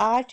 8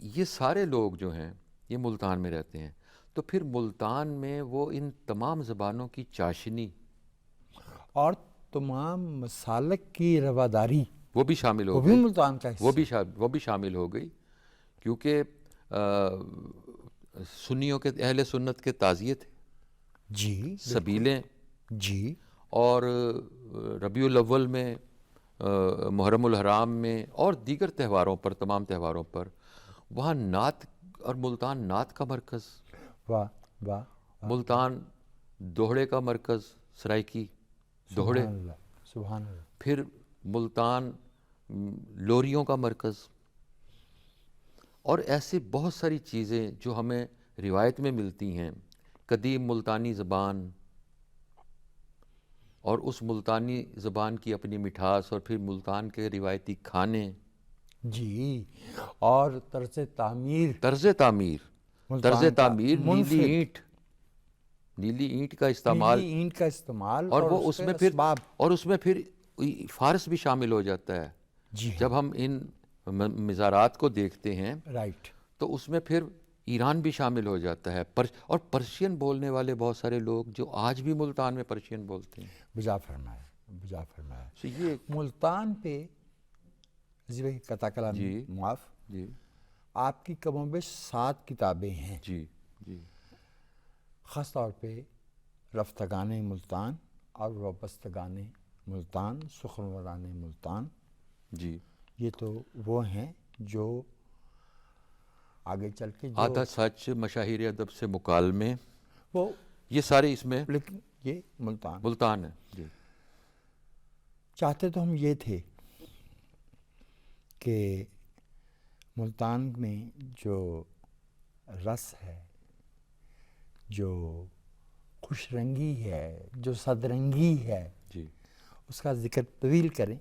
یہ سارے لوگ جو ہیں یہ ملتان میں رہتے ہیں، تو پھر ملتان میں وہ ان تمام زبانوں کی چاشنی اور تمام مسالک کی رواداری وہ بھی شامل وہ ہو بھی گئی، ملتان کا حصہ وہ بھی شامل ہو گئی، کیونکہ سنیوں کے اہل سنت کے تعزیے تھے، جی بالکل سبیلیں، جی اور ربیع الاول میں، محرم الحرام میں اور دیگر تہواروں پر، تمام تہواروں پر وہاں نعت، اور ملتان نعت کا مرکز، واہ واہ ملتان دوہڑے کا مرکز، سرائکی دوہڑے، سبحان اللہ سبحان اللہ پھر ملتان لوریوں کا مرکز، اور ایسی بہت ساری چیزیں جو ہمیں روایت میں ملتی ہیں، قدیم ملتانی زبان، اور اس ملتانی زبان کی اپنی مٹھاس، اور پھر ملتان کے روایتی کھانے، جی، اور طرز تعمیر طرز تعمیر، ملتان کا نیلی منفرد اینٹ، نیلی اینٹ کا استعمال، نیلی اینٹ کا استعمال اور اور وہ اس کے اس میں پھر، اسباب اور اس میں پھر فارس بھی شامل ہو جاتا ہے۔ جی جب ہم ان مزارات کو دیکھتے ہیں رائٹ تو اس میں پھر ایران بھی شامل ہو جاتا ہے، اور پرشین بولنے والے بہت سارے لوگ جو آج بھی ملتان میں پرشین بولتے ہیں۔ بجا فرمایا بجا فرمایا تو یہ ملتان پہ جی بھائی قطع کلام جی معاف، جی آپ کی کم و بیش 7 کتابیں ہیں، جی جی خاص طور پہ رفتگان ملتان اور وابستگان ملتان، سخنوران ملتان، جی، یہ تو وہ ہیں جو آگے چل کے جو آدھا سچ، مشاہیر ادب سے مکالمے، وہ، یہ سارے اس میں لیکن یہ ملتان ملتان ہے۔ جی چاہتے تو ہم یہ تھے کہ ملتان میں جو رس ہے، جو خوش رنگی ہے، جو صدرنگی ہے، جی اس کا ذکر طویل کریں،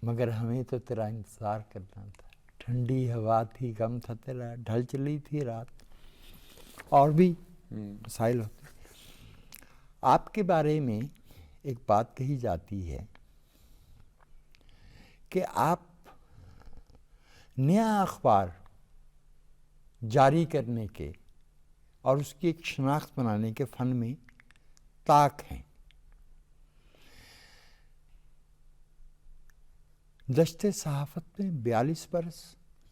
مگر ہمیں تو تیرا انتظار کرنا تھا، ٹھنڈی ہوا تھی، غم تھا تیرا، ڈھل چلی تھی رات، اور بھی مسائل ہوتے۔ آپ کے بارے میں ایک بات کہی جاتی ہے کہ آپ نیا اخبار جاری کرنے کے اور اس کی ایک شناخت بنانے کے فن میں طاق ہیں۔ دشت صحافت میں 42 برس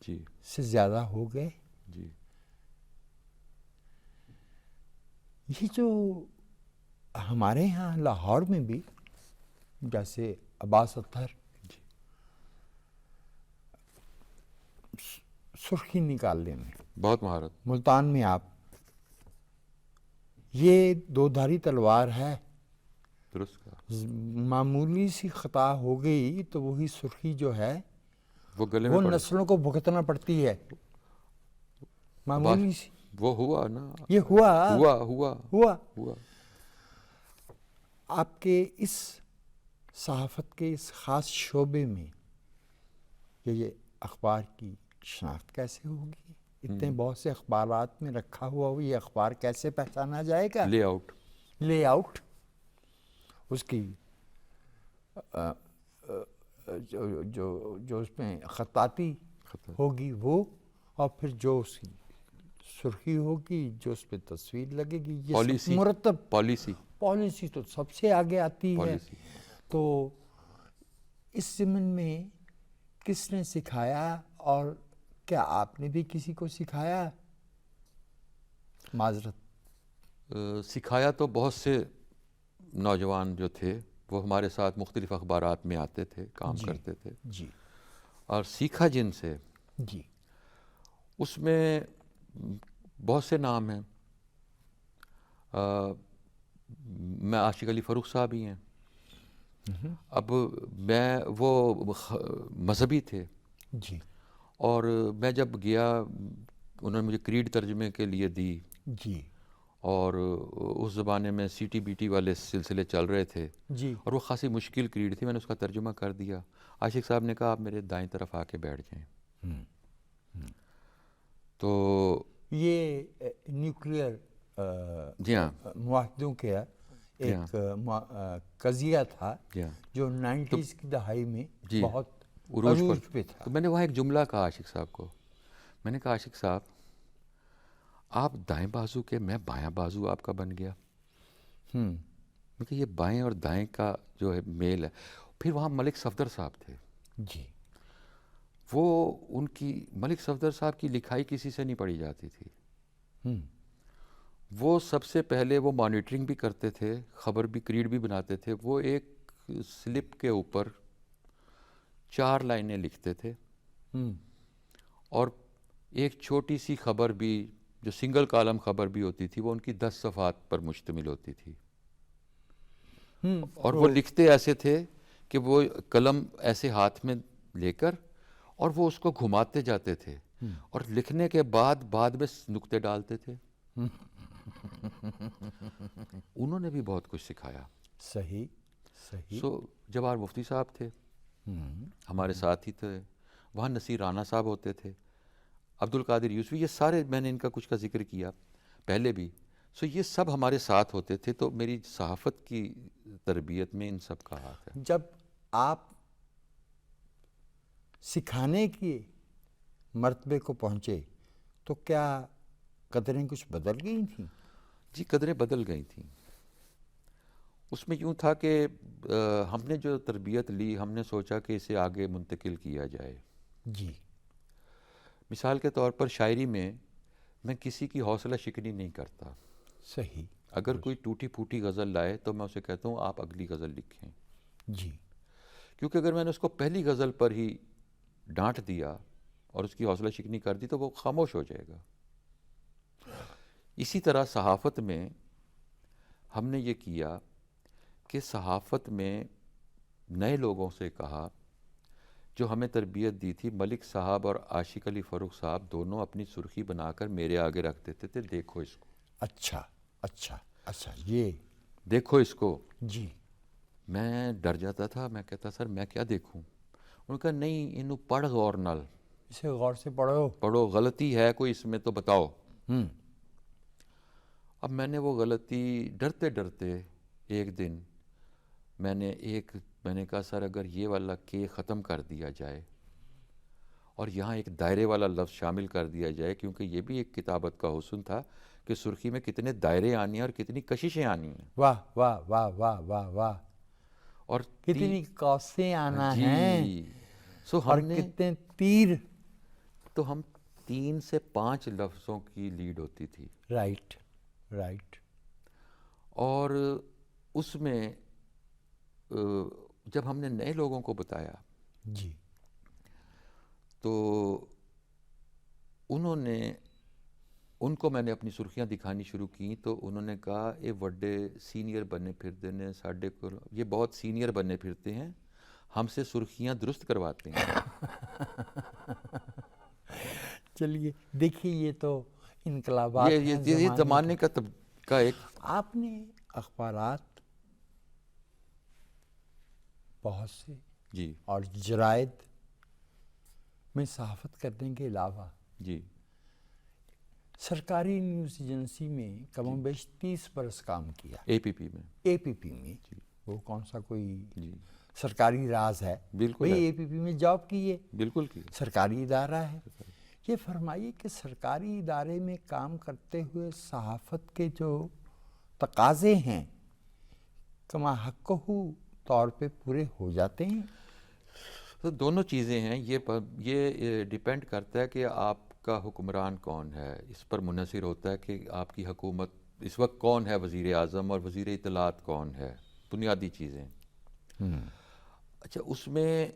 جی سے زیادہ ہو گئے۔ جی یہ جو ہمارے ہاں لاہور میں بھی جیسے عباس اطہر جی سرخی نکالنے میں، بہت مہارت، ملتان میں آپ یہ 2 دھاری تلوار ہے، درست کہا، معمولی سی خطا ہو گئی تو وہی سرخی جو ہے وہ گلے وہ میں پڑ، نسلوں کو بھگتنا پڑتی ہے، معمولی سی، وہ ہوا نا، یہ ہوا ہوا ہوا ہوا ہوا۔ آپ کے اس صحافت کے اس خاص شعبے میں یہ اخبار کی شناخت کیسے ہوگی؟ اتنے بہت سے اخبارات میں رکھا ہوا ہو، یہ اخبار کیسے پہچانا جائے گا؟ لے آؤٹ، لے آؤٹ، اس کی جو اس میں خطاطی ہوگی وہ، اور پھر جو اس کی سرخی ہوگی، جو اس پہ تصویر لگے گی، یہ سب پالیسی، مرتب پالیسی تو سب سے آگے آتی ہے۔ پالیسی۔ تو اس ضمن میں کس نے سکھایا، اور کیا آپ نے بھی کسی کو سکھایا؟ معذرت، سکھایا تو بہت سے نوجوان جو تھے وہ ہمارے ساتھ مختلف اخبارات میں آتے تھے، کام کرتے تھے، جی اور سیکھا جن سے، جی اس میں بہت سے نام ہیں، میں عاشق علی فروخ صاحب ہی ہیں۔ اب میں، وہ مذہبی تھے، جی اور میں جب گیا انہوں نے مجھے کریڈ ترجمے کے لیے دی، جی اور اس زمانے میں سی ٹی بی ٹی والے سلسلے چل رہے تھے، جی اور وہ خاصی مشکل کریڈ تھی، میں نے اس کا ترجمہ کر دیا۔ عاشق صاحب نے کہا آپ میرے دائیں طرف آ کے بیٹھ جائیں۔ تو یہ نیوکلیئر جی ہاں، معاہدوں کا ایک قضیہ تھا جی ہاں، جو 90s کی دہائی میں جی، بہت عروج عروج پہ تھا۔ تو میں نے وہاں ایک جملہ کہا عاشق صاحب کو، میں نے کہا عاشق صاحب آپ دائیں بازو کے، میں بایاں بازو آپ کا بن گیا. کیونکہ یہ بائیں اور دائیں کا جو ہے میل ہے. پھر وہاں ملک صفدر صاحب تھے. جی. وہ ان کی ملک صفدر صاحب کی لکھائی کسی سے نہیں پڑھی جاتی تھی. وہ سب سے پہلے وہ مانیٹرنگ بھی کرتے تھے، خبر بھی کریڈ بھی بناتے تھے. وہ ایک سلپ کے اوپر 4 لائنیں لکھتے تھے اور ایک چھوٹی سی خبر بھی جو سنگل کالم خبر بھی ہوتی تھی وہ ان کی 10 صفحات پر مشتمل ہوتی تھی. اور وہ لکھتے ایسے تھے کہ وہ قلم ایسے ہاتھ میں لے کر اور وہ اس کو گھماتے جاتے تھے اور لکھنے کے بعد میں نقطے ڈالتے تھے. انہوں نے بھی بہت کچھ سکھایا. صحیح صحیح. جواہر مفتی صاحب تھے ہمارے ساتھ ہی تھے. وہاں نصیر رانا صاحب ہوتے تھے، عبد القادر یوسفی، یہ سارے میں نے ان کا کچھ کا ذکر کیا پہلے بھی. یہ سب ہمارے ساتھ ہوتے تھے. تو میری صحافت کی تربیت میں ان سب کا ہاتھ ہے. جب آپ سکھانے کے مرتبے کو پہنچے تو کیا قدریں کچھ بدل گئی تھیں؟ جی قدریں بدل گئی تھیں. اس میں یوں تھا کہ ہم نے جو تربیت لی ہم نے سوچا کہ اسے آگے منتقل کیا جائے. جی. مثال کے طور پر شاعری میں میں کسی کی حوصلہ شکنی نہیں کرتا. صحیح. اگر کوئی ٹوٹی پھوٹی غزل لائے تو میں اسے کہتا ہوں آپ اگلی غزل لکھیں. جی. کیونکہ اگر میں نے اس کو پہلی غزل پر ہی ڈانٹ دیا اور اس کی حوصلہ شکنی کر دی تو وہ خاموش ہو جائے گا. اسی طرح صحافت میں ہم نے یہ کیا کہ صحافت میں نئے لوگوں سے کہا جو ہمیں تربیت دی تھی. ملک صاحب اور عاشق علی فروخ صاحب دونوں اپنی سرخی بنا کر میرے آگے رکھ دیتے تھے، دیکھو اس کو. اچھا اچھا اچھا. یہ دیکھو اس کو. جی. میں ڈر جاتا تھا. میں کہتا سر میں کیا دیکھوں؟ انہوں نے کہا نہیں انہوں پڑھ غور نال، اسے غور سے پڑھو. پڑھو، غلطی ہے کوئی اس میں تو بتاؤ. اب میں نے وہ غلطی ڈرتے ڈرتے ایک دن میں نے کہا سر اگر یہ والا کے ختم کر دیا جائے اور یہاں ایک دائرے والا لفظ شامل کر دیا جائے، کیونکہ یہ بھی ایک کتابت کا حسن تھا کہ سرخی میں کتنے دائرے آنی ہیں اور کتنی کششیں آنی ہیں. واہ واہ واہ واہ واہ واہ. اور کتنی قوسیں آنا جی ہیں اور کتنے تیر. تو ہم 3 سے 5 لفظوں کی لیڈ ہوتی تھی. Right right. اور اس میں جب ہم نے نئے لوگوں کو بتایا جی تو ان کو میں نے اپنی سرخیاں دکھانی شروع کی تو انہوں نے کہا اے وڈے سینئر بنے پھرتے ہیں ساڈے کو، یہ بہت سینئر بنے پھرتے ہیں، ہم سے سرخیاں درست کرواتے ہیں. چلیے دیکھیے یہ تو انقلابات یہ زمانے کا ایک. آپ نے اخبارات بہت سے جی اور جرائد میں صحافت کرنے کے علاوہ جی سرکاری نیوز ایجنسی میں کم و بیش 30 برس کام کیا. اے پی پی میں. اے پی پی میں. وہ کون سا کوئی جی سرکاری راز ہے؟ بالکل اے پی پی میں جاب کیے. بالکل کی. سرکاری ادارہ ہے. یہ فرمائیے کہ سرکاری ادارے میں کام کرتے ہوئے صحافت کے جو تقاضے ہیں کما حقہ طور پہ پورے ہو جاتے ہیں؟ تو دونوں چیزیں ہیں. یہ ڈیپینڈ کرتا ہے کہ آپ کا حکمران کون ہے. اس پر منحصر ہوتا ہے کہ آپ کی حکومت اس وقت کون ہے، وزیر اعظم اور وزیر اطلاعات کون ہے، بنیادی چیزیں. اچھا اس میں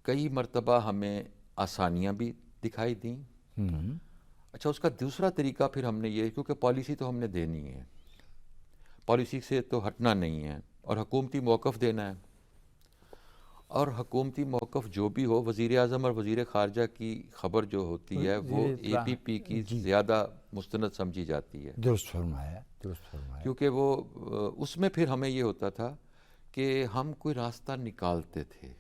کئی مرتبہ ہمیں آسانیاں بھی دکھائی دیں. اچھا اس کا دوسرا طریقہ پھر ہم نے یہ، کیونکہ پالیسی تو ہم نے دینی ہے، پالیسی سے تو ہٹنا نہیں ہے اور حکومتی موقف دینا ہے. اور حکومتی موقف جو بھی ہو، وزیر اعظم اور وزیر خارجہ کی خبر جو ہوتی ہے وہ اے پی پی کی زیادہ مستند سمجھی جاتی ہے. درست فرمایا درست فرمایا. کیونکہ وہ اس میں پھر ہمیں یہ ہوتا تھا کہ ہم کوئی راستہ نکالتے تھے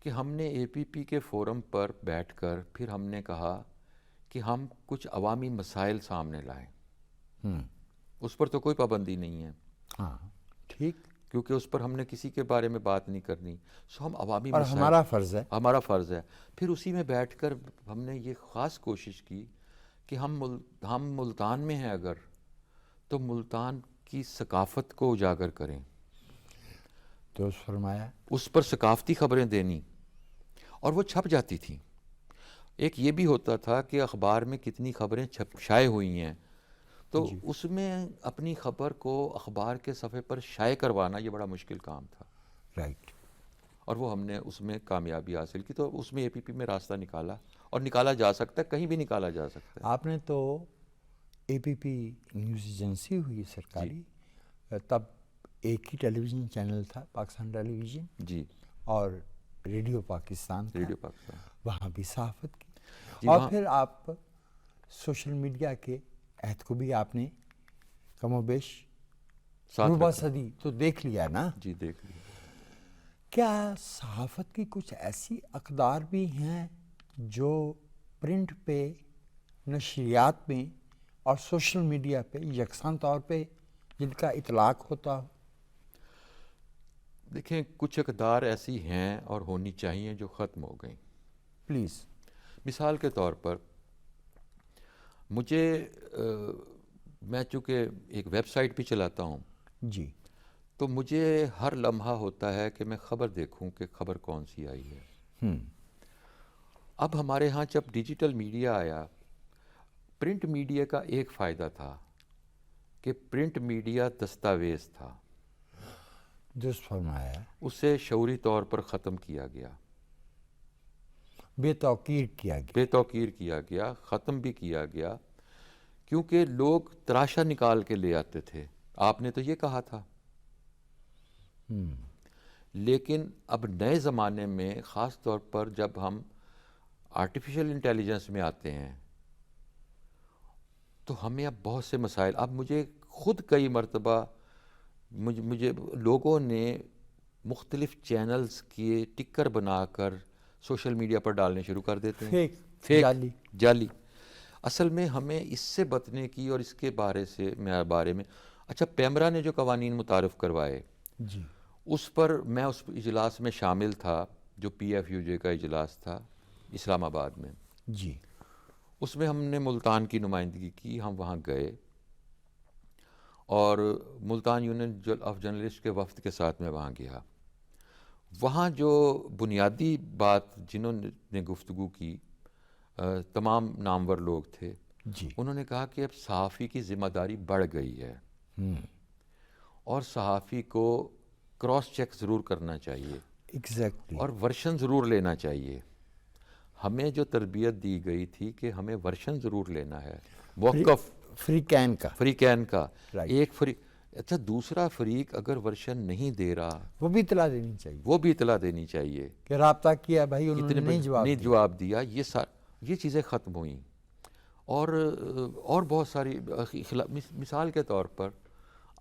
کہ ہم نے اے پی پی کے فورم پر بیٹھ کر پھر ہم نے کہا کہ ہم کچھ عوامی مسائل سامنے لائیں. اس پر تو کوئی پابندی نہیں ہے. ہاں ٹھیک. کیونکہ اس پر ہم نے کسی کے بارے میں بات نہیں کرنی. سو ہم عوامی اور مسائل، ہمارا فرض ہے. ہمارا فرض ہے. پھر اسی میں بیٹھ کر ہم نے یہ خاص کوشش کی کہ ہم ملتان میں ہیں اگر تو ملتان کی ثقافت کو اجاگر کریں، درست فرمایا. اس پر ثقافتی خبریں دینی، اور وہ چھپ جاتی تھیں. ایک یہ بھی ہوتا تھا کہ اخبار میں کتنی خبریں شائع ہوئی ہیں، تو اس میں اپنی خبر کو اخبار کے صفحے پر شائع کروانا یہ بڑا مشکل کام تھا. رائٹ. اور وہ ہم نے اس میں کامیابی حاصل کی. تو اس میں اے پی پی میں راستہ نکالا، اور نکالا جا سکتا ہے، کہیں بھی نکالا جا سکتا ہے. آپ نے تو اے پی پی نیوز ایجنسی ہوئی سرکاری، تب ایک ہی ٹیلی ویژن چینل تھا، پاکستان ٹیلی ویژن، جی، اور ریڈیو پاکستان تھا. ریڈیو پاکستان. وہاں بھی صحافت کی. جی، اور وہاں پھر آپ سوشل میڈیا کے عہد کو بھی آپ نے کم و بیش ساتھ ربع رکھا. صدی تو دیکھ لیا نا. جی، دیکھ لیا. کیا صحافت کی کچھ ایسی اقدار بھی ہیں جو پرنٹ پہ، نشریات میں اور سوشل میڈیا پہ یکساں طور پہ جن کا اطلاق ہوتا ہو؟ دیکھیں، کچھ اقدار ایسی ہیں اور ہونی چاہیے جو ختم ہو گئیں. پلیز. مثال کے طور پر مجھے میں چونکہ ایک ویب سائٹ بھی چلاتا ہوں، جی. تو مجھے ہر لمحہ ہوتا ہے کہ میں خبر دیکھوں کہ خبر کون سی آئی ہے. اب ہمارے ہاں جب ڈیجیٹل میڈیا آیا، پرنٹ میڈیا کا ایک فائدہ تھا کہ پرنٹ میڈیا دستاویز تھا، درست فرمایا. اسے شعوری طور پر ختم کیا گیا، بے توقیر کیا گیا. بے توقیر کیا گیا، ختم بھی کیا گیا، کیونکہ لوگ تراشا نکال کے لے آتے تھے. آپ نے تو یہ کہا تھا. لیکن اب نئے زمانے میں، خاص طور پر جب ہم آرٹیفیشل انٹیلیجنس میں آتے ہیں، تو ہمیں اب بہت سے مسائل، اب مجھے خود کئی مرتبہ مجھے لوگوں نے مختلف چینلز کے ٹکر بنا کر سوشل میڈیا پر ڈالنے شروع کر دیتے ہیں. فیک، جعلی. اصل میں ہمیں اس سے بچنے کی اور اس کے بارے میں اچھا، پیمرا نے جو قوانین متعارف کروائے، جی، اس پر میں اس اجلاس میں شامل تھا جو پی ایف یو جے کا اجلاس تھا اسلام آباد میں. جی. اس میں ہم نے ملتان کی نمائندگی کی. ہم وہاں گئے اور ملتان یونین آف جرنلسٹ کے وفد کے ساتھ میں وہاں گیا. وہاں جو بنیادی بات جنہوں نے گفتگو کی، تمام نامور لوگ تھے. جی. انہوں نے کہا کہ اب صحافی کی ذمہ داری بڑھ گئی ہے، اور صحافی کو کراس چیک ضرور کرنا چاہیے، ایگزیکٹلی. اور ورشن ضرور لینا چاہیے. ہمیں جو تربیت دی گئی تھی کہ ہمیں ورشن ضرور لینا ہے، موقف فری کین کا. فریقین کا. Right. ایک اچھا، دوسرا فریق اگر ورشن نہیں دے رہا، وہ بھی اطلاع دینی چاہیے، وہ بھی اطلاع دینی چاہیے کہ رابطہ کیا بھائی، انہوں نے نہیں جواب دیا. یہ چیزیں ختم ہوئیں. اور بہت ساری مثال کے طور پر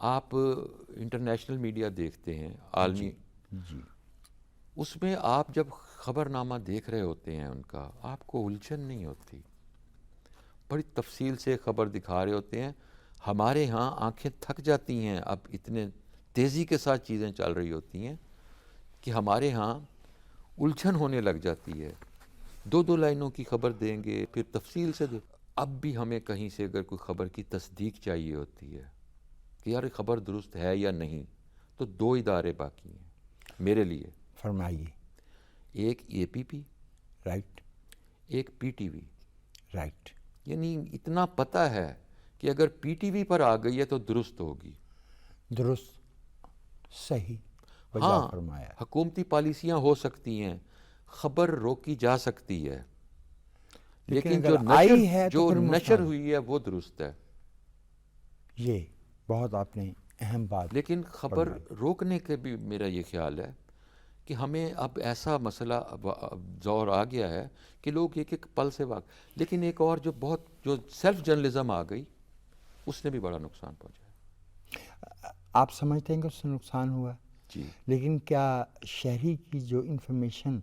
آپ انٹرنیشنل میڈیا دیکھتے ہیں، عالمی. جی. اس میں آپ جب خبر نامہ دیکھ رہے ہوتے ہیں ان کا، آپ کو الجھن نہیں ہوتی، بڑی تفصیل سے خبر دکھا رہے ہوتے ہیں. ہمارے ہاں آنکھیں تھک جاتی ہیں، اب اتنے تیزی کے ساتھ چیزیں چل رہی ہوتی ہیں کہ ہمارے ہاں الجھن ہونے لگ جاتی ہے. دو لائنوں کی خبر دیں گے، پھر تفصیل سے اب بھی ہمیں کہیں سے اگر کوئی خبر کی تصدیق چاہیے ہوتی ہے کہ یار یہ خبر درست ہے یا نہیں، تو دو ادارے باقی ہیں میرے لیے. فرمائیے. ایک اے پی پی، رائٹ. ایک پی ٹی وی. رائٹ. یعنی اتنا پتہ ہے کہ اگر پی ٹی وی پر آ گئی ہے تو درست ہوگی. درست، صحیح، وجہ ہاں، فرمایا. حکومتی پالیسیاں ہو سکتی ہیں، خبر روکی جا سکتی ہے، لیکن اگر آئی ہے تو جو پھر نشر مستحب. ہوئی ہے وہ درست ہے. یہ بہت آپ نے اہم بات. لیکن خبر روکنے کے بھی میرا یہ خیال ہے کہ ہمیں اب ایسا مسئلہ دور آ گیا ہے کہ لوگ ایک پل سے لیکن ایک اور جو سیلف جرنلزم آ گئی، اس نے بھی بڑا نقصان پہنچایا. آپ سمجھتے ہیں کہ اس سے نقصان ہوا؟ جی. لیکن کیا شہری کی جو انفارمیشن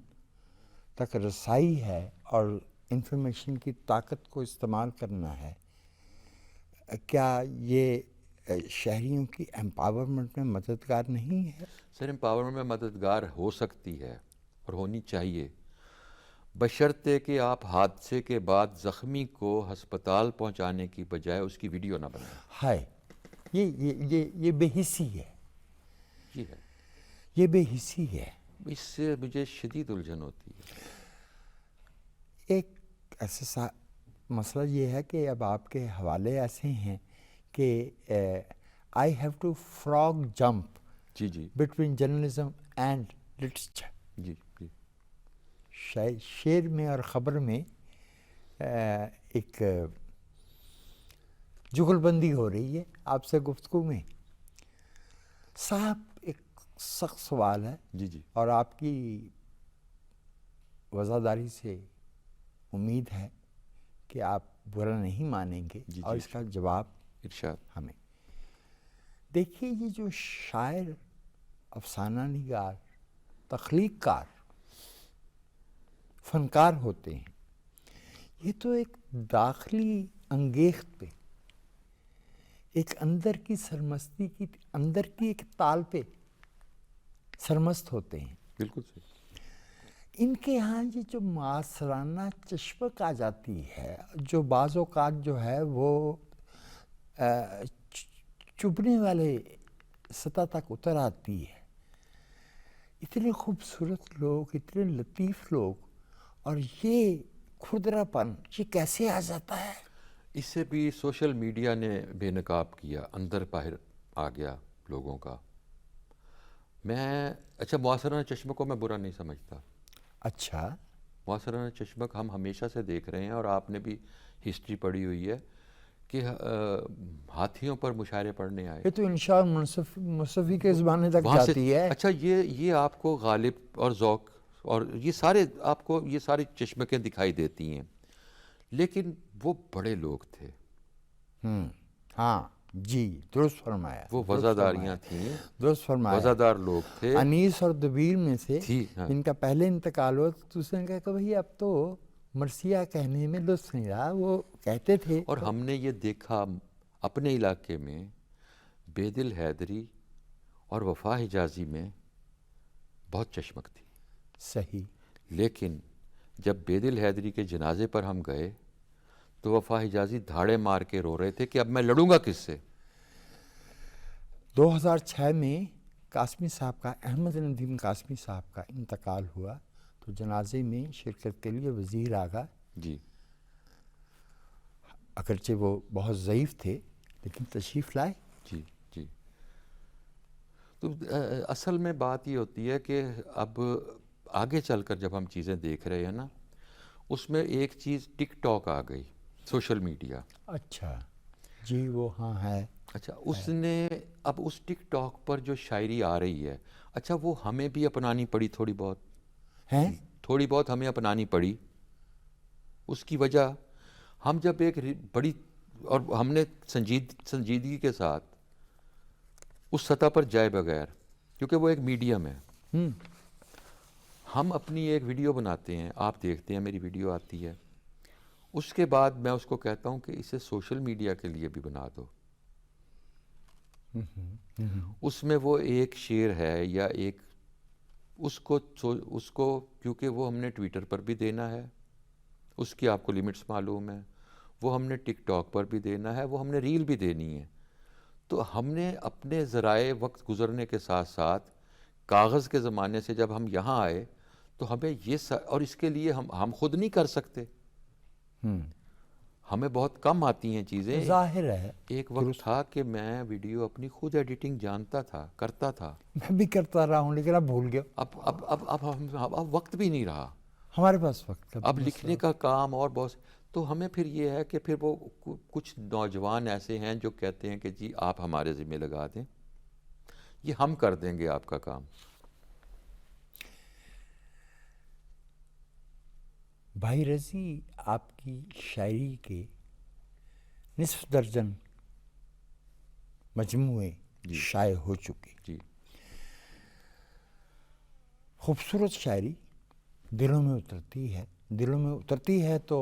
تک رسائی ہے اور انفارمیشن کی طاقت کو استعمال کرنا ہے، کیا یہ شہریوں کی امپاورمنٹ میں مددگار نہیں ہے؟ سر امپاورمنٹ میں مددگار ہو سکتی ہے اور ہونی چاہیے، بشرطے کہ آپ حادثے کے بعد زخمی کو ہسپتال پہنچانے کی بجائے اس کی ویڈیو نہ بنائیں۔ ہے یہ بے حسی ہے، یہ ہے، یہ بے حسی ہے۔ اس سے مجھے شدید الجھن ہوتی ہے۔ ایک ایسا مسئلہ یہ ہے کہ اب آپ کے حوالے ایسے ہیں کہ I have to frog jump جی جی بٹوین جرنلزم اینڈ لٹریچر۔ جی جی شعر میں اور خبر میں ایک جغل بندی ہو رہی ہے آپ سے گفتگو میں۔ صاحب ایک سخت سوال ہے جی جی اور آپ کی وضاحت سے امید ہے کہ آپ برا نہیں مانیں گے جی اور جی اس کا جواب ارشاد۔ ہمیں دیکھیے، یہ جو شاعر، افسانہ نگار، تخلیق کار، فنکار ہوتے ہیں، یہ تو ایک داخلی انگیخت پہ، ایک اندر کی سرمستی کی، اندر کی ایک تال پہ سرمست ہوتے ہیں۔ بالکل صحیح۔ ان کے ہاں یہ جو معاصرانہ چشمک آ جاتی ہے، جو بعض اوقات جو ہے وہ چبھنے والے سطح تک اتر آتی ہے، اتنے خوبصورت لوگ، اتنے لطیف لوگ، اور یہ کھردرا پن یہ کیسے آ جاتا ہے؟ اس سے بھی سوشل میڈیا نے بے نقاب کیا، اندر باہر آ گیا لوگوں کا۔ اچھا، معاصرانہ چشمک کو میں برا نہیں سمجھتا۔ اچھا، معاصرانہ چشمک ہم ہمیشہ سے دیکھ رہے ہیں، اور آپ نے بھی ہسٹری پڑھی ہوئی ہے کہ ہاتھیوں پر مشاعرے پڑھنے آئے، یہ تو انشاء مصطفی کے زمانے تک وہاں سے۔ جاتی ہے۔ اچھا، یہ آپ کو غالب اور ذوق اور یہ سارے آپ کو یہ ساری چشمکیں دکھائی دیتی ہیں، لیکن وہ بڑے لوگ تھے، ہاں جی، درست فرمایا، وہ درست وزاداریاں فرمایا، تھیں، درست فرمایا۔ وزادار لوگ تھے۔ انیس اور دبیر میں سے ہاں۔ جن کا پہلے انتقال ہوا، دوسرے نے کہا کہ بھئی اب تو مرثیہ کہنے میں لطف نہیں رہا، وہ کہتے تھے۔ اور ہم نے یہ دیکھا اپنے علاقے میں، بے دل حیدری اور وفا حجازی میں بہت چشمک تھی۔ صحیح۔ لیکن جب بے دل حیدری کے جنازے پر ہم گئے تو وفا حجازی دھاڑے مار کے رو رہے تھے کہ اب میں لڑوں گا کس سے۔ 2006 میں قاسمی صاحب کا، احمد ندیم قاسمی صاحب کا انتقال ہوا تو جنازے میں شرکت کے لیے وزیر آغا، جی اگرچہ وہ بہت ضعیف تھے لیکن تشریف لائے۔ جی جی۔ تو اصل میں بات یہ ہوتی ہے کہ اب آگے چل کر جب ہم چیزیں دیکھ رہے ہیں نا، اس میں ایک چیز ٹک ٹاک آ گئی، سوشل میڈیا۔ اچھا جی، وہ ہاں ہے۔ اچھا، اس نے اب اس ٹک ٹاک پر جو شاعری آ رہی ہے، اچھا وہ ہمیں بھی اپنانی پڑی، تھوڑی بہت ہمیں اپنانی پڑی۔ اس کی وجہ، ہم جب ایک بڑی، اور ہم نے سنجیدگی کے ساتھ اس سطح پر جائے بغیر، کیونکہ وہ ایک میڈیم ہے، ہم اپنی ایک ویڈیو بناتے ہیں، آپ دیکھتے ہیں میری ویڈیو آتی ہے، اس کے بعد میں اس کو کہتا ہوں کہ اسے سوشل میڈیا کے لیے بھی بنا دو۔ اس میں وہ ایک شعر ہے یا ایک، اس کو کیونکہ وہ ہم نے ٹویٹر پر بھی دینا ہے، اس کی آپ کو لیمٹس معلوم ہے، وہ ہم نے ٹک ٹاک پر بھی دینا ہے، وہ ہم نے ریل بھی دینی ہے، تو ہم نے اپنے ذرائع وقت گزرنے کے ساتھ ساتھ کاغذ کے زمانے سے جب ہم یہاں آئے تو ہمیں یہ اور اس کے لیے ہم خود نہیں کر سکتے، ہمیں بہت کم آتی ہیں چیزیں۔ ظاہر ہے، ایک وقت تھا کہ میں ویڈیو اپنی خود ایڈیٹنگ جانتا تھا، کرتا تھا، میں بھی کرتا رہا ہوں لیکن اب بھول گیا، اب وقت بھی نہیں رہا، ہمارے پاس وقت کا اب لکھنے کا کام اور بہت، تو ہمیں پھر یہ ہے کہ پھر وہ کچھ نوجوان ایسے ہیں جو کہتے ہیں کہ جی آپ ہمارے ذمہ لگا دیں، یہ ہم کر دیں گے آپ کا کام۔ بھائی رضی، آپ کی شاعری کے نصف درجن مجموعے شائع ہو چکے، جی خوبصورت شاعری دلوں میں اترتی ہے تو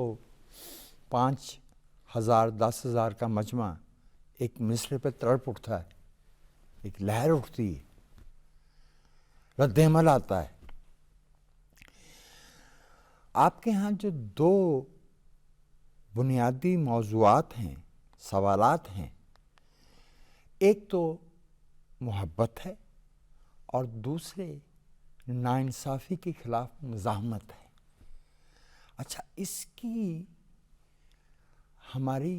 5,000 10,000 کا مجمع ایک مصرے پہ تڑپ اٹھتا ہے, ایک لہر اٹھتی ہے, رد عمل آتا ہے. آپ کے ہاں جو دو بنیادی موضوعات ہیں, سوالات ہیں, ایک تو محبت ہے اور دوسرے ناانصافی کے خلاف مزاحمت ہے. اچھا, اس کی ہماری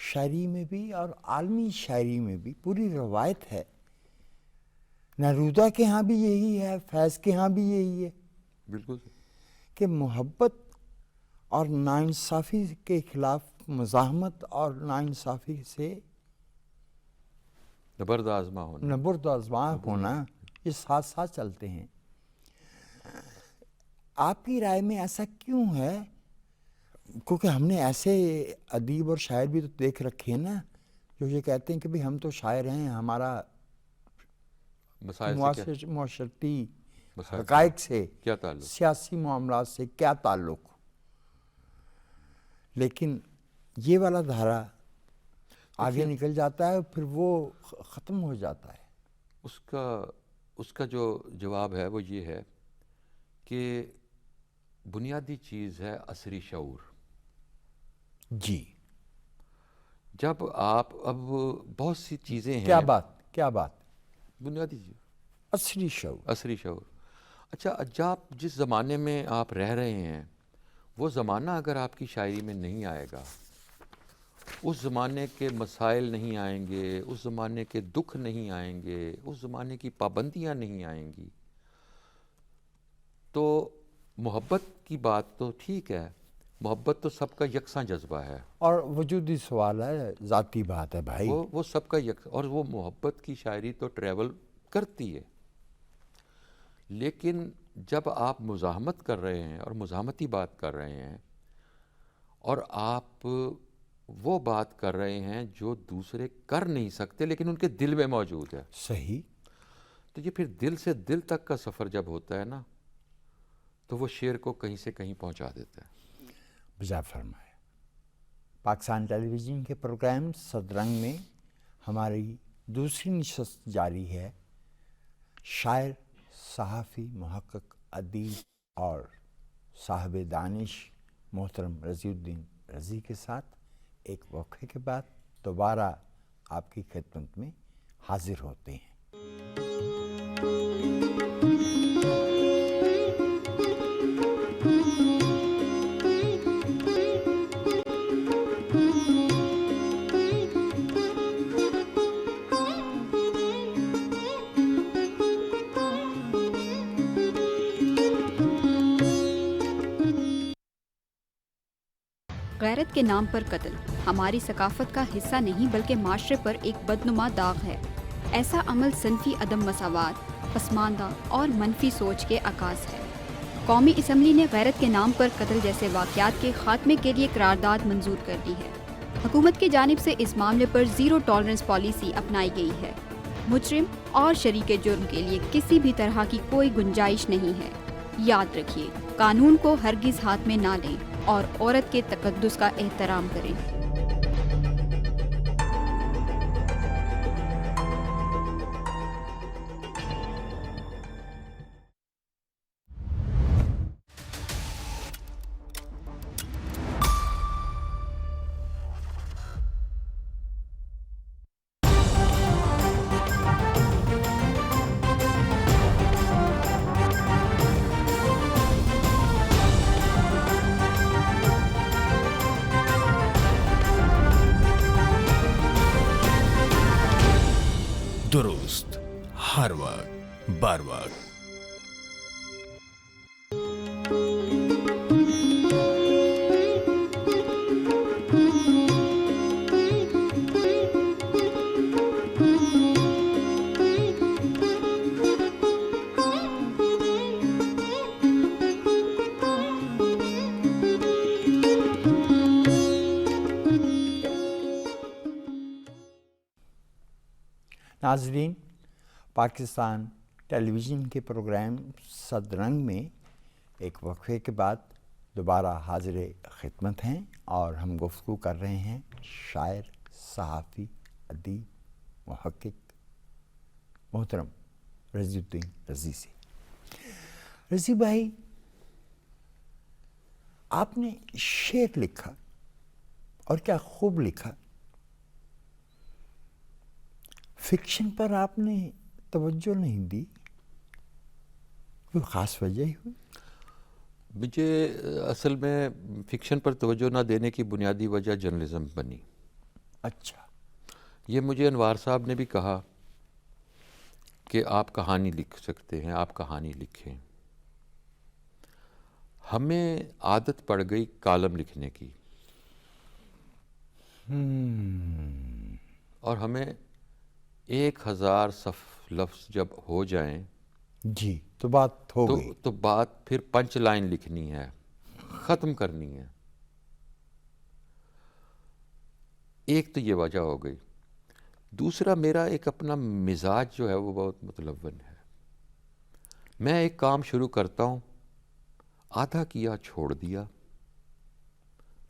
شاعری میں بھی اور عالمی شاعری میں بھی پوری روایت ہے. نیرودہ کے ہاں بھی یہی ہے, فیض کے ہاں بھی یہی ہے. بالکل کہ محبت اور ناانصافی کے خلاف مزاحمت اور ناانصافی سے نبرد آزما ہونا. نبرد آزما ہونا, یہ ساتھ ساتھ چلتے ہیں. آپ کی رائے میں ایسا کیوں ہے؟ کیونکہ ہم نے ایسے ادیب اور شاعر بھی تو دیکھ رکھے ہیں نا جو یہ کہتے ہیں کہ بھی ہم تو شاعر ہیں, ہمارا مسائل سے کیا معاشرتی مسائل حقائق سے, کیا تعلق, سیاسی معاملات سے کیا تعلق. لیکن یہ والا دھارا آگے نکل جاتا ہے, پھر وہ ختم ہو جاتا ہے. اس کا جو جواب ہے وہ یہ ہے کہ بنیادی چیز ہے عصری شعور. جی, جب آپ اب بہت سی چیزیں ہیں, کیا بات بنیادی چیز عصری شعور. عصری شعور. اچھا, جس زمانے میں آپ رہ رہے ہیں وہ زمانہ اگر آپ کی شاعری میں نہیں آئے گا, اس زمانے کے مسائل نہیں آئیں گے, اس زمانے کے دکھ نہیں آئیں گے, اس زمانے کی پابندیاں نہیں آئیں گی, تو محبت کی بات تو ٹھیک ہے, محبت تو سب کا یکساں جذبہ ہے اور وجودی سوال ہے, ذاتی بات ہے بھائی. وہ سب کا اور وہ محبت کی شاعری تو ٹریول کرتی ہے. لیکن جب آپ مزاحمت کر رہے ہیں اور مزاحمتی بات کر رہے ہیں اور آپ وہ بات کر رہے ہیں جو دوسرے کر نہیں سکتے لیکن ان کے دل میں موجود ہے, صحیح, تو یہ پھر دل سے دل تک کا سفر جب ہوتا ہے نا تو وہ شعر کو کہیں سے کہیں پہنچا دیتا ہے. بجا فرمایا. پاکستان ٹیلی ویژن کے پروگرام صدرنگ میں ہماری دوسری نشست جاری ہے شاعر, صحافی, محقق, ادیب اور صاحب دانش محترم رضی الدین رضی کے ساتھ. ایک وقفے کے بعد دوبارہ آپ کی خدمت میں حاضر ہوتے ہیں. غیرت کے نام پر قتل ہماری ثقافت کا حصہ نہیں بلکہ معاشرے پر ایک بدنما داغ ہے. ایسا عمل صنفی عدم مساوات, پسماندہ اور منفی سوچ کے عکاس ہے. قومی اسمبلی نے غیرت کے نام پر قتل جیسے واقعات کے خاتمے کے لیے قرارداد منظور کر دی ہے. حکومت کی جانب سے اس معاملے پر زیرو ٹالرنس پالیسی اپنائی گئی ہے. مجرم اور شریک جرم کے لیے کسی بھی طرح کی کوئی گنجائش نہیں ہے. یاد رکھیے, قانون کو ہرگز ہاتھ میں نہ لیں اور عورت کے تقدس کا احترام کریں. درست, ہر وقت, بر وقت. ناظرین, پاکستان ٹیلی ویژن کے پروگرام صدرنگ میں ایک وقفے کے بعد دوبارہ حاضر خدمت ہیں اور ہم گفتگو کر رہے ہیں شاعر, صحافی ادیب محقق محترم رضی الدین رضی سے۔ رضی بھائی، آپ نے شعر لکھا اور کیا خوب لکھا، فکشن پر آپ نے توجہ نہیں دی، کوئی خاص وجہ ہی ہوئی؟ مجھے اصل میں فکشن پر توجہ نہ دینے کی بنیادی وجہ جرنلزم بنی۔ اچھا، یہ مجھے انوار صاحب نے بھی کہا کہ آپ کہانی لکھ سکتے ہیں، آپ کہانی لکھیں۔ ہمیں عادت پڑ گئی کالم لکھنے کی، اور ہمیں 1000 لفظ جب ہو جائیں جی تو بات ہو گئی۔ تو بات پھر پنچ لائن لکھنی ہے، ختم کرنی ہے۔ ایک تو یہ وجہ ہو گئی۔ دوسرا، میرا ایک اپنا مزاج جو ہے وہ بہت متلون ہے۔ میں ایک کام شروع کرتا ہوں، آدھا کیا چھوڑ دیا،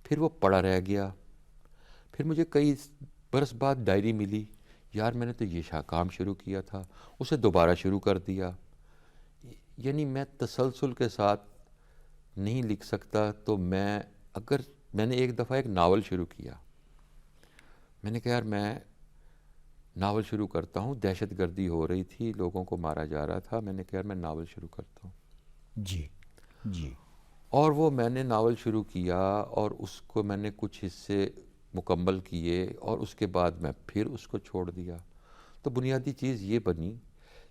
پھر وہ پڑا رہ گیا، پھر مجھے کئی برس بعد ڈائری ملی، یار میں نے تو یہ کام شروع کیا تھا، اسے دوبارہ شروع کر دیا۔ یعنی میں تسلسل کے ساتھ نہیں لکھ سکتا۔ تو میں نے ایک دفعہ ایک ناول شروع کیا، میں نے کہا یار میں ناول شروع کرتا ہوں، دہشت گردی ہو رہی تھی، لوگوں کو مارا جا رہا تھا، میں نے کہا یار میں ناول شروع کرتا ہوں۔ جی جی۔ اور وہ میں نے ناول شروع کیا، اور اس کو میں نے کچھ حصے مکمل کیے، اور اس کے بعد میں پھر اس کو چھوڑ دیا۔ تو بنیادی چیز یہ بنی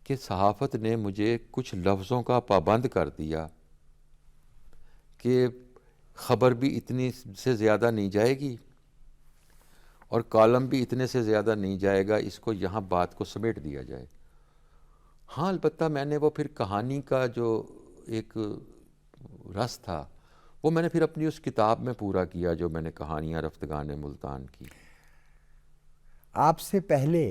کہ صحافت نے مجھے کچھ لفظوں کا پابند کر دیا کہ خبر بھی اتنی سے زیادہ نہیں جائے گی اور کالم بھی اتنے سے زیادہ نہیں جائے گا، اس کو یہاں بات کو سمیٹ دیا جائے۔ ہاں البتہ میں نے وہ پھر کہانی کا جو ایک رس تھا وہ میں نے پھر اپنی اس کتاب میں پورا کیا جو میں نے کہانیاں رفتگان ملتان کی۔ آپ سے پہلے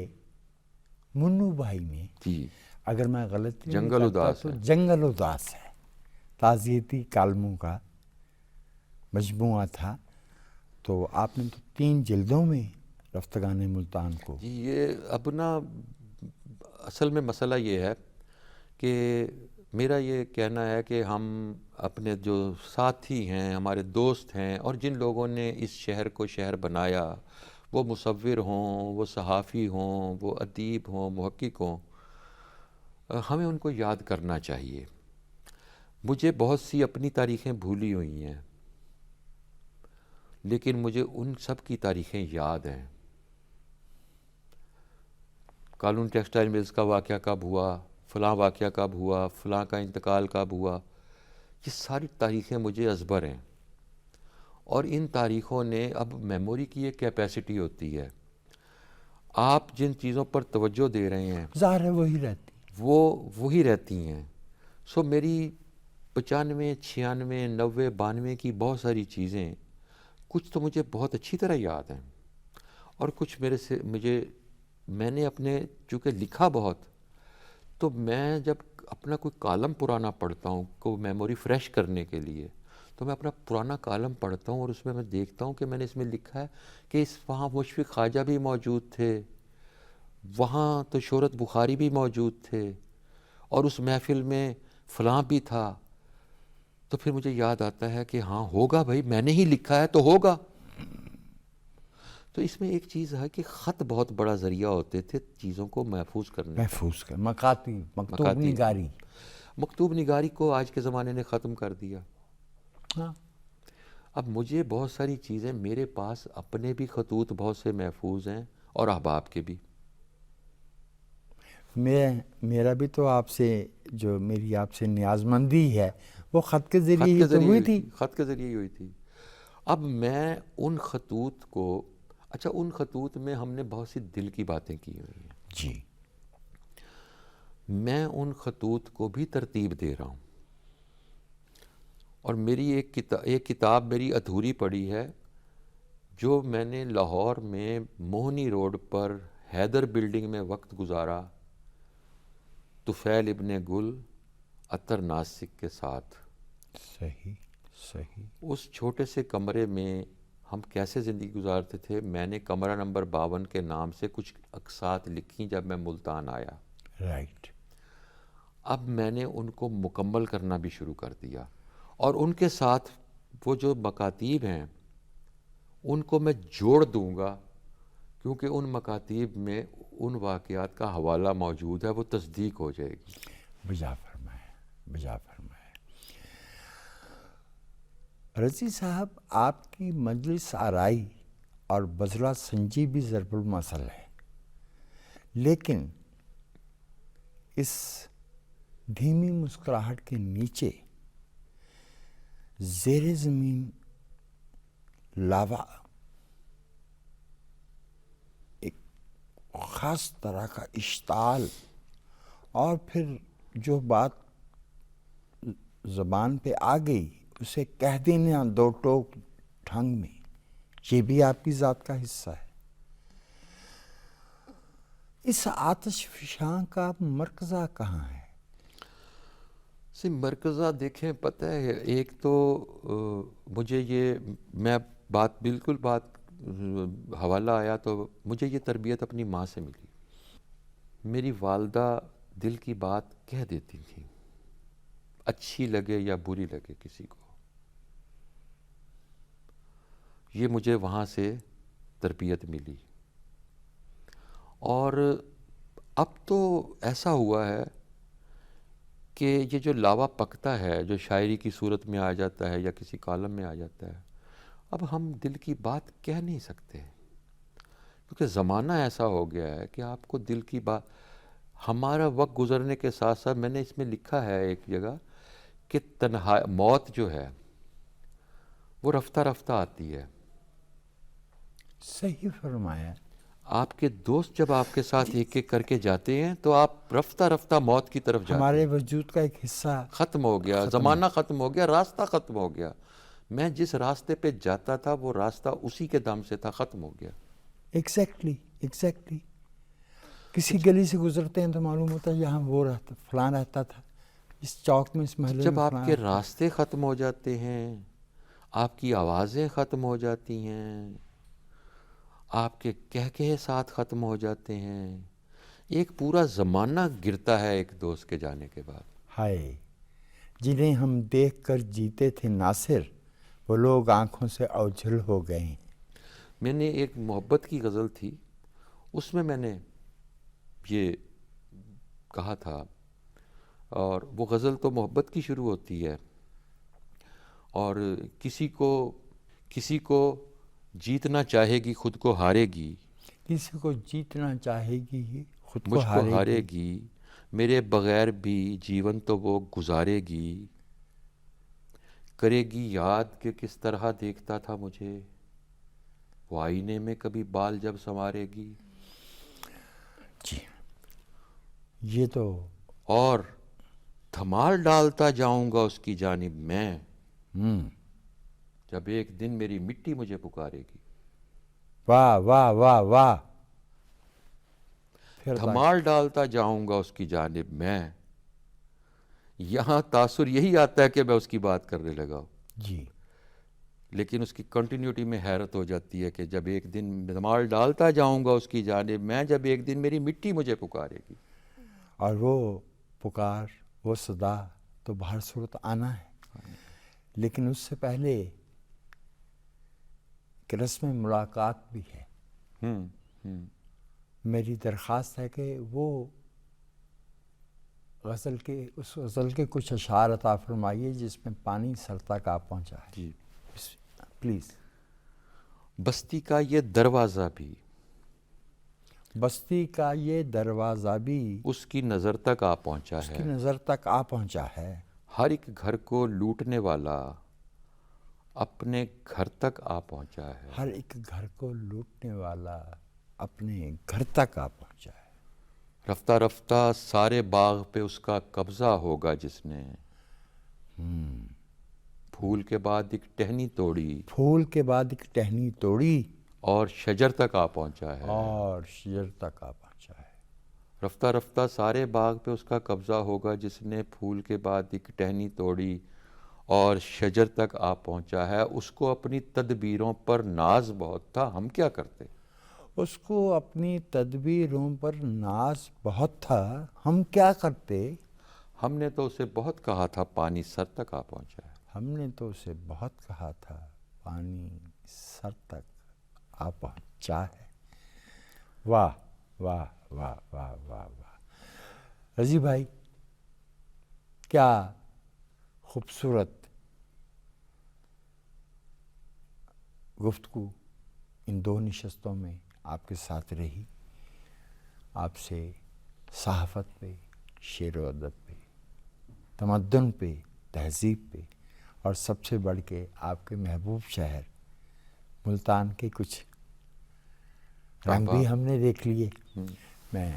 منو بھائی نے، جی، اگر میں غلط نہیں جنگل کرتا اداس تو ہے۔ جنگل اداس ہے، تعزیتی کالموں کا مجموعہ تھا، تو آپ نے تو 3 جلدوں میں رفتگان ملتان کو۔ جی، یہ اب نا اصل میں مسئلہ یہ ہے کہ میرا یہ کہنا ہے کہ ہم اپنے جو ساتھی ہیں، ہمارے دوست ہیں، اور جن لوگوں نے اس شہر کو شہر بنایا، وہ مصور ہوں، وہ صحافی ہوں، وہ ادیب ہوں، محقق ہوں، ہمیں ان کو یاد کرنا چاہیے۔ مجھے بہت سی اپنی تاریخیں بھولی ہوئی ہیں، لیکن مجھے ان سب کی تاریخیں یاد ہیں۔ کالون ٹیکسٹائل ملز کا واقعہ کب ہوا، فلاں واقعہ کب ہوا، فلاں کا انتقال کب ہوا، یہ ساری تاریخیں مجھے ازبر ہیں۔ اور ان تاریخوں نے، اب میموری کی ایک کیپیسٹی ہوتی ہے، آپ جن چیزوں پر توجہ دے رہے ہیں ظاہر ہے وہی رہتی۔ وہ وہی رہتی ہیں۔ سو میری 95، 96، 90، 92 کی بہت ساری چیزیں، کچھ تو مجھے بہت اچھی طرح یاد ہیں، اور کچھ میں نے اپنے چونکہ لکھا بہت، تو میں جب اپنا کوئی کالم پرانا پڑھتا ہوں کو میموری فریش کرنے کے لیے، تو میں اپنا پرانا کالم پڑھتا ہوں اور اس میں دیکھتا ہوں کہ میں نے اس میں لکھا ہے کہ وہاں مشفق خواجہ بھی موجود تھے، وہاں تو شہرت بخاری بھی موجود تھے، اور اس محفل میں فلاں بھی تھا۔ تو پھر مجھے یاد آتا ہے کہ ہاں ہوگا بھائی، میں نے ہی لکھا ہے تو ہوگا۔ تو اس میں ایک چیز ہے کہ خط بہت بڑا ذریعہ ہوتے تھے چیزوں کو محفوظ کرنے۔ مکتوب نگاری۔ مکتوب نگاری کو آج کے زمانے نے ختم کر دیا۔ ہاں، اب مجھے بہت ساری چیزیں، میرے پاس اپنے بھی خطوط بہت سے محفوظ ہیں اور احباب کے بھی۔ میرا بھی تو آپ سے جو میری آپ سے نیازمندی ہے وہ خط کے ذریعے ہی تو ہوئی تھی۔ خط کے ذریعے ہی ہوئی تھی۔ اب میں ان خطوط کو، اچھا ان خطوط میں ہم نے بہت سی دل کی باتیں کی ہوئی ہیں، جی، میں ان خطوط کو بھی ترتیب دے رہا ہوں۔ اور میری ایک کتاب میری ادھوری پڑی ہے، جو میں نے لاہور میں موہنی روڈ پر حیدر بلڈنگ میں وقت گزارا طفیل ابن گل عطر ناسک کے ساتھ۔ صحیح صحیح۔ اس چھوٹے سے کمرے میں ہم کیسے زندگی گزارتے تھے. میں نے کمرہ نمبر 52 کے نام سے کچھ اقساط لکھی جب میں ملتان آیا. رائٹ. اب میں نے ان کو مکمل کرنا بھی شروع کر دیا، اور ان کے ساتھ وہ جو مکاتیب ہیں ان کو میں جوڑ دوں گا، کیونکہ ان مکاتیب میں ان واقعات کا حوالہ موجود ہے، وہ تصدیق ہو جائے گی. بجا فرمایا، بجا فرمایا. رضی صاحب، آپ کی مجلس آرائی اور بذلہ سنجی بھی ضرب المثل ہے، لیکن اس دھیمی مسکراہٹ کے نیچے زیر زمین لاوا ایک خاص طرح کا اشتعال، اور پھر جو بات زبان پہ آ گئی اسے کہہ دینا دو ٹوک ڈھنگ میں، یہ بھی آپ کی ذات کا حصہ ہے. اس آتش فشاں کا مرکزہ کہاں ہے؟ مرکزہ دیکھیں، پتہ ہے، ایک تو مجھے یہ، میں بالکل حوالہ آیا تو مجھے یہ تربیت اپنی ماں سے ملی. میری والدہ دل کی بات کہہ دیتی تھی، اچھی لگے یا بری لگے کسی کو. یہ مجھے وہاں سے تربیت ملی. اور اب تو ایسا ہوا ہے کہ یہ جو لاوا پکتا ہے، جو شاعری کی صورت میں آ جاتا ہے یا کسی کالم میں آ جاتا ہے، اب ہم دل کی بات کہہ نہیں سکتے، کیونکہ زمانہ ایسا ہو گیا ہے کہ آپ کو دل کی بات، ہمارا وقت گزرنے کے ساتھ ساتھ، میں نے اس میں لکھا ہے ایک جگہ کہ موت جو ہے وہ رفتہ رفتہ آتی ہے. صحیح فرمایا. آپ کے دوست جب آپ کے ساتھ ایک ایک کر کے جاتے ہیں تو آپ رفتہ رفتہ موت کی طرف جاتے ہیں. ہمارے وجود کا ایک حصہ ختم ہو گیا، زمانہ ختم ہو گیا، راستہ ختم ہو گیا. میں جس راستے پہ جاتا تھا وہ راستہ اسی کے دم سے تھا، ختم ہو گیا. ایگزیکٹلی. کسی گلی سے گزرتے ہیں تو معلوم ہوتا ہے یہاں وہ رہتا، فلاں رہتا تھا، اس چوک میں، اس محلے میں. جب آپ کے راستے ختم ہو جاتے ہیں، آپ کی آوازیں ختم ہو جاتی ہیں، آپ کے کہکہے ساتھ ختم ہو جاتے ہیں، ایک پورا زمانہ گرتا ہے ایک دوست کے جانے کے بعد. ہائے، جنہیں ہم دیکھ کر جیتے تھے ناصر، وہ لوگ آنکھوں سے اوجھل ہو گئے ہیں. میں نے ایک محبت کی غزل تھی، اس میں نے یہ کہا تھا، اور وہ غزل تو محبت کی شروع ہوتی ہے، اور کسی کو جیتنا چاہے گی خود کو ہارے گی، کسی کو جیتنا چاہے گی خود کو مجھ کو ہارے ہارے گی. گی، میرے بغیر بھی جیون تو وہ گزارے گی، کرے گی یاد کہ کس طرح دیکھتا تھا مجھے، وہ آئینے میں کبھی بال جب سنوارے گی. جی، یہ تو اور دھمال ڈالتا جاؤں گا اس کی جانب میں، جب ایک دن میری مٹی مجھے پکارے گی. واہ واہ واہ واہ. دھمال ڈالتا جاؤں گا اس کی جانب میں. یہاں تاثر یہی آتا ہے کہ میں اس کی بات کرنے لگا ہوں، جی، لیکن اس کی کنٹینیوٹی میں حیرت ہو جاتی ہے کہ جب ایک دن دھمال ڈالتا جاؤں گا اس کی جانب میں، جب ایک دن میری مٹی مجھے پکارے گی. اور وہ پکار، وہ صدا تو بہر صورت آنا ہے، لیکن اس سے پہلے کہ رسم ملاقات بھی ہے. میری درخواست ہے کہ وہ اس غزل کے کچھ اشعار عطا فرمائیے جس میں پانی سر تک آ پہنچا ہے. جی پلیز. بستی کا یہ دروازہ بھی، بستی کا یہ دروازہ بھی اس کی نظر تک آ پہنچا اس ہے، کی نظر تک آ پہنچا ہے. ہر ایک گھر کو لوٹنے والا اپنے گھر تک آ پہنچا ہے. ہر ایک گھر کو لوٹنے والا اپنے گھر تک آ پہنچا ہے. رفتہ رفتہ سارے باغ پہ اس کا قبضہ ہوگا جس نے، پھول کے بعد ایک ٹہنی توڑی، پھول کے بعد ایک ٹہنی توڑی، اور شجر تک آ پہنچا ہے. اور شجر تک آ پہنچا ہے. رفتہ رفتہ سارے باغ پہ اس کا قبضہ ہوگا جس نے پھول کے بعد ایک ٹہنی توڑی، اور شجر تک آ پہنچا ہے. اس کو اپنی تدبیروں پر ناز بہت تھا. ہم کیا کرتے؟ اس کو اپنی تدبیروں پر ناز بہت تھا. ہم کیا کرتے؟ ہم نے تو اسے بہت کہا تھا پانی سر تک آ پہنچا ہے. ہم نے تو اسے بہت کہا تھا پانی سر تک آ پہنچا ہے. واہ واہ واہ واہ واہ واہ. رضی بھائی، کیا خوبصورت گفتگو ان دو نشستوں میں آپ کے ساتھ رہی. آپ سے صحافت پہ، شعر و ادب پہ، تمدن پہ، تہذیب پہ، اور سب سے بڑھ کے آپ کے محبوب شہر ملتان کے کچھ رنگ بھی ہم نے دیکھ لیے. میں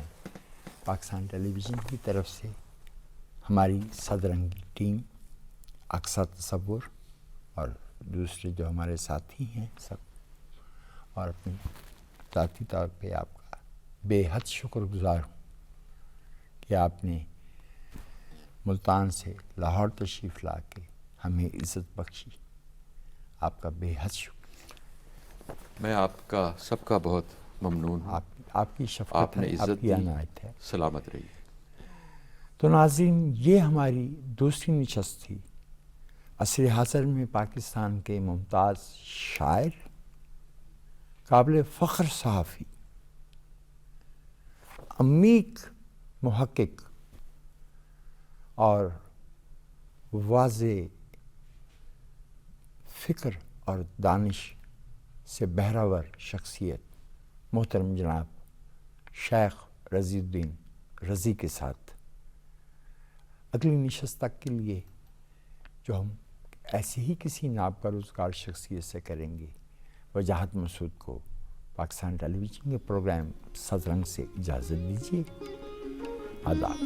پاکستان ٹیلی ویژن کی طرف سے ہماری صدرنگی ٹیم، اقصی تصور اور دوسرے جو ہمارے ساتھی ہیں سب، اور اپنی ذاتی طور پہ آپ کا بے حد شکر گزار ہوں کہ آپ نے ملتان سے لاہور تشریف لا کے ہمیں عزت بخشی. آپ کا بے حد شکر. میں آپ کا سب کا بہت ممنون ہوں. آپ کی شفقت آپ نے ہے، عزت آپ کی دی. عنایت ہے. سلامت رہیے. تو ناظرین، یہ ہماری دوسری نشست تھی. عصر حاضر میں پاکستان کے ممتاز شاعر، قابل فخر صحافی، عمیق محقق اور واضح فکر اور دانش سے بہرور شخصیت محترم جناب شیخ رضی الدین رضی کے ساتھ اگلی نشست تک کے لیے، جو ہم ایسے ہی کسی ناب کا روزگار شخصیت سے کریں گے، وجاہت مسعود کو پاکستان ٹیلی ویژن کے پروگرام صدرنگ سے اجازت دیجیے. آداب.